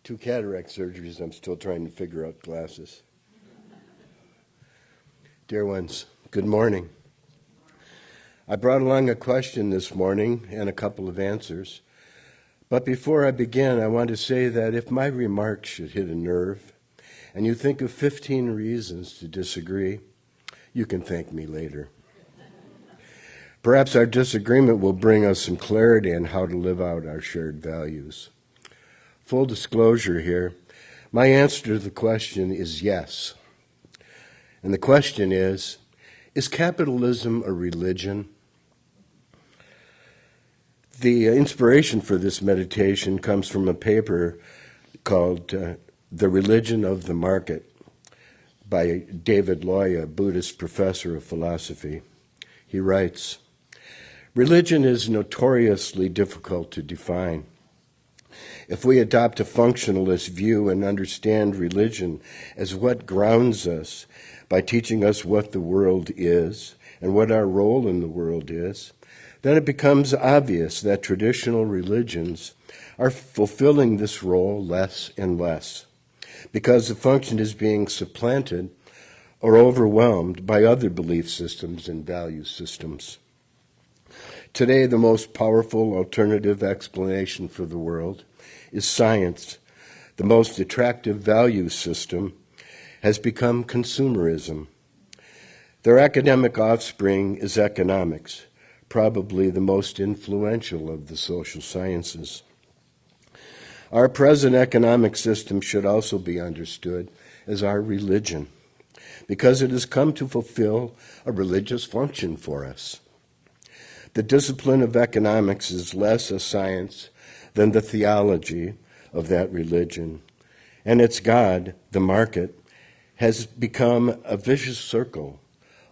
2 cataract surgeries. I'm still trying to figure out glasses. Dear ones, good morning. I brought along a question this morning and a couple of answers. But before I begin, I want to say that if my remarks should hit a nerve and you think of 15 reasons to disagree, you can thank me later. Perhaps our disagreement will bring us some clarity on how to live out our shared values. Full disclosure here, my answer to the question is yes. And the question is capitalism a religion? The inspiration for this meditation comes from a paper called The Religion of the Market by David Loya, a Buddhist professor of philosophy. He writes, "Religion is notoriously difficult to define. If we adopt a functionalist view and understand religion as what grounds us by teaching us what the world is and what our role in the world is, then it becomes obvious that traditional religions are fulfilling this role less and less because the function is being supplanted or overwhelmed by other belief systems and value systems. Today, the most powerful alternative explanation for the world is science. The most attractive value system has become consumerism. Their academic offspring is economics, probably the most influential of the social sciences. Our present economic system should also be understood as our religion, because it has come to fulfill a religious function for us. The discipline of economics is less a science than the theology of that religion, and its God, the market, has become a vicious circle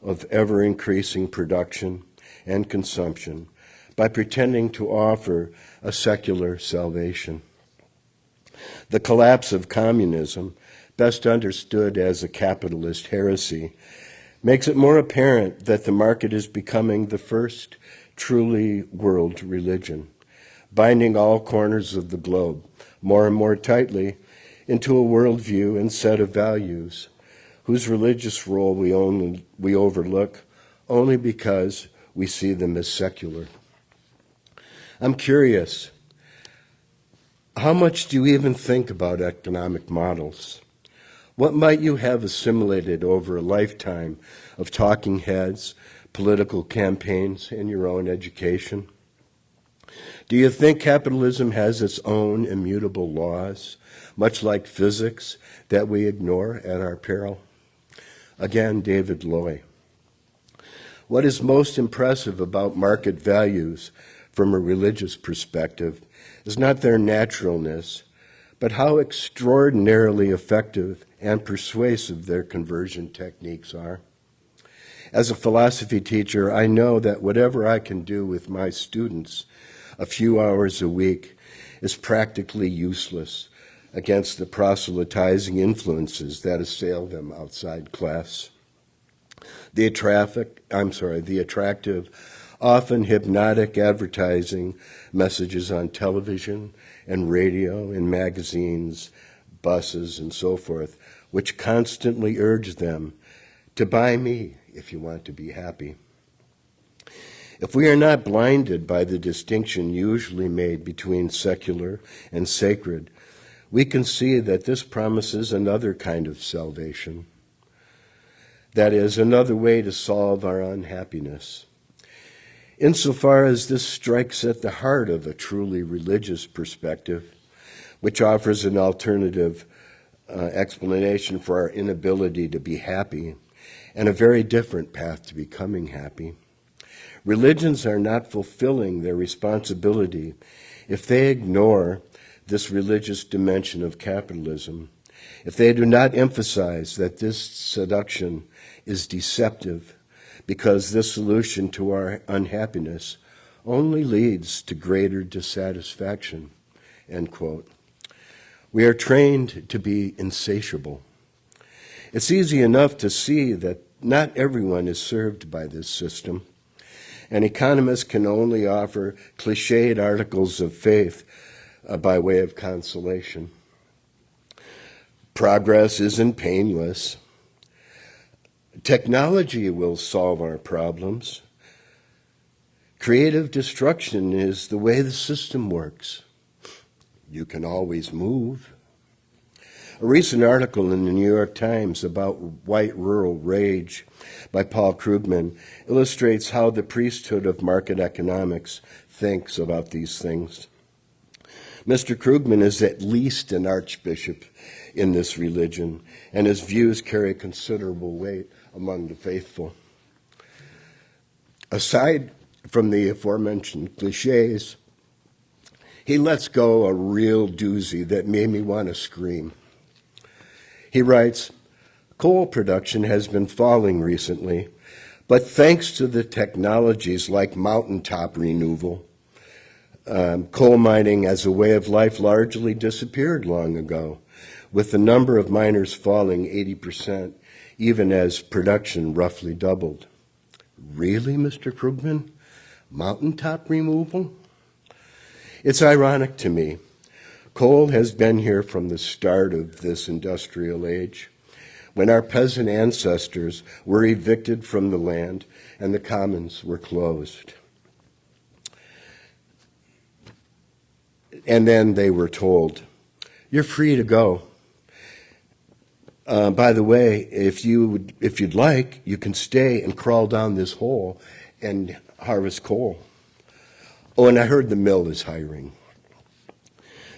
of ever-increasing production and consumption by pretending to offer a secular salvation. The collapse of communism, best understood as a capitalist heresy, makes it more apparent that the market is becoming the first truly world religion, binding all corners of the globe more and more tightly into a worldview and set of values whose religious role we overlook only because we see them as secular. I'm curious, how much do you even think about economic models? What might you have assimilated over a lifetime of talking heads, political campaigns, and your own education? Do you think capitalism has its own immutable laws, much like physics, that we ignore at our peril? Again, David Loy. What is most impressive about market values from a religious perspective is not their naturalness, but how extraordinarily effective and persuasive their conversion techniques are. As a philosophy teacher, I know that whatever I can do with my students a few hours a week is practically useless against the proselytizing influences that assail them outside class. The attractive, often hypnotic advertising messages on television and radio and magazines, buses, and so forth, which constantly urge them to buy me if you want to be happy. If we are not blinded by the distinction usually made between secular and sacred, we can see that this promises another kind of salvation. That is, another way to solve our unhappiness. Insofar as this strikes at the heart of a truly religious perspective, which offers an alternative explanation for our inability to be happy and a very different path to becoming happy. Religions are not fulfilling their responsibility if they ignore this religious dimension of capitalism, if they do not emphasize that this seduction is deceptive because this solution to our unhappiness only leads to greater dissatisfaction, end quote. We are trained to be insatiable. It's easy enough to see that not everyone is served by this system, and economists can only offer cliched articles of faith by way of consolation. Progress isn't painless. Technology will solve our problems. Creative destruction is the way the system works. You can always move. A recent article in the New York Times about white rural rage by Paul Krugman illustrates how the priesthood of market economics thinks about these things. Mr. Krugman is at least an archbishop in this religion, and his views carry considerable weight among the faithful. Aside from the aforementioned cliches, he lets go a real doozy that made me want to scream. He writes, coal production has been falling recently, but thanks to the technologies like mountaintop removal, coal mining as a way of life largely disappeared long ago, with the number of miners falling 80%, even as production roughly doubled. Really, Mr. Krugman? Mountaintop removal? It's ironic to me. Coal has been here from the start of this industrial age, when our peasant ancestors were evicted from the land and the commons were closed. And then they were told, you're free to go. By the way, if you'd like, you can stay and crawl down this hole and harvest coal. Oh, and I heard the mill is hiring.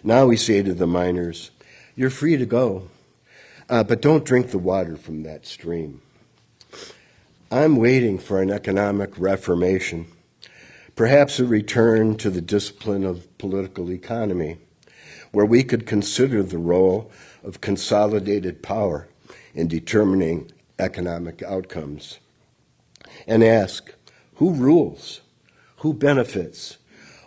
Now we say to the miners, you're free to go, but don't drink the water from that stream. I'm waiting for an economic reformation, perhaps a return to the discipline of political economy, where we could consider the role of consolidated power in determining economic outcomes, and ask, who rules? Who benefits?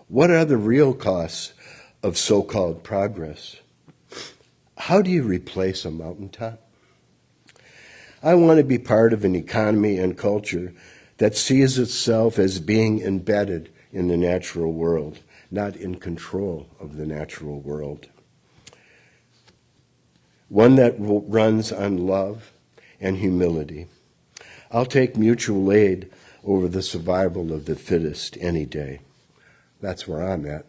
What are the real costs of so-called progress? How do you replace a mountaintop? I want to be part of an economy and culture that sees itself as being embedded in the natural world, not in control of the natural world. One that runs on love and humility. I'll take mutual aid over the survival of the fittest any day. That's where I'm at.